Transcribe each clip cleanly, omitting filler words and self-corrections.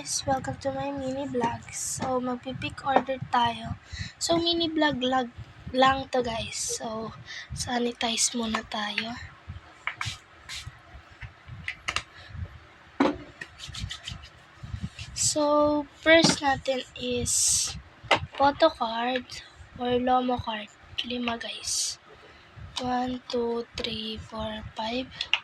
guys! Welcome to my mini vlog. So, magpipick order tayo. So, mini vlog lang to guys. So, sanitize muna tayo. So, first natin is photo card or Lomo card. 5 guys. 1, 2, 3, 4, 5.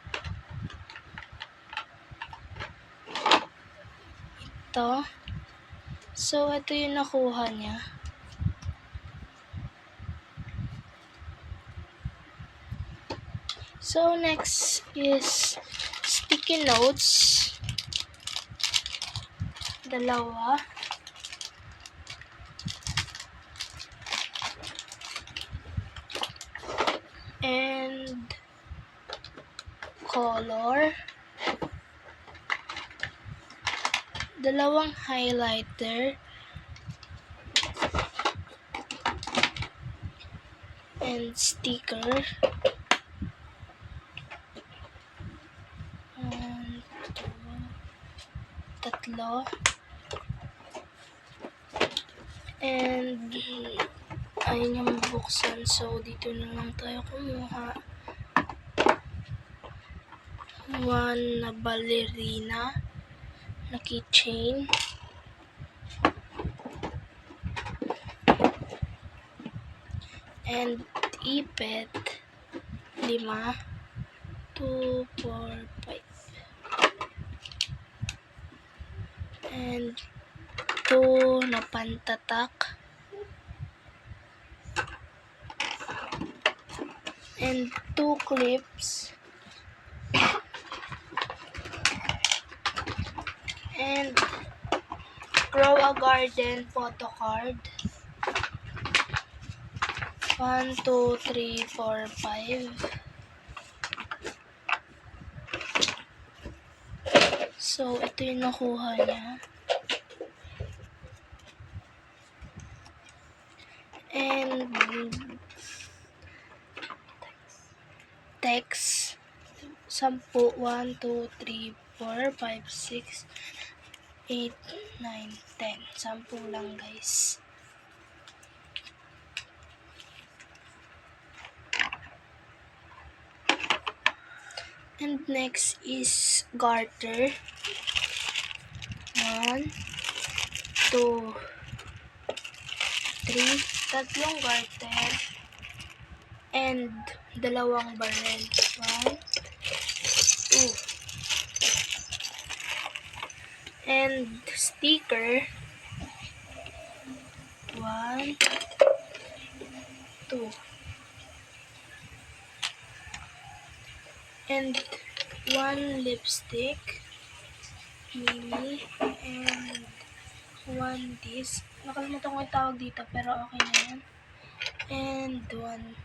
Ito. So, ito yung nakuha niya. So, next is sticky notes. 2. And color. 2 highlighter. And sticker. 1, 2, 3. And ayun yung buksan. So, dito na lang tayo kumuha. 1 na ballerina na keychain. And ipet 5. 2, 4, 5. And 2 na pantatak. And 2 clips. And Grow a Garden photo card. 1, 2, 3, 4, 5. So, ito yung nakuha niya. And text 10. 1, 2, 3, 4, 5, 6, 8, 9, 10. 10 lang guys. And next is garter. 1, 2, 3. 3 garter. And 2 barrel. 1, 2. And sticker. 1, 2. And 1 lipstick. Mini. And 1 disc. Nakalimutan ko yung tawag dito pero okay na yan. And 1.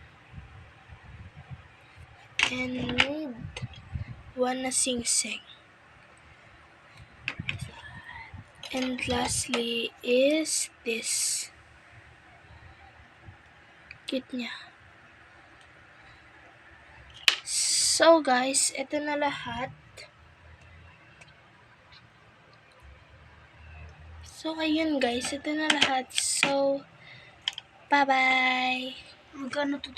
And 1 na sing-sing. And lastly is this. Cute niya. So guys, ito na lahat. So ayun guys, ito na lahat. So, bye-bye. Magkano to?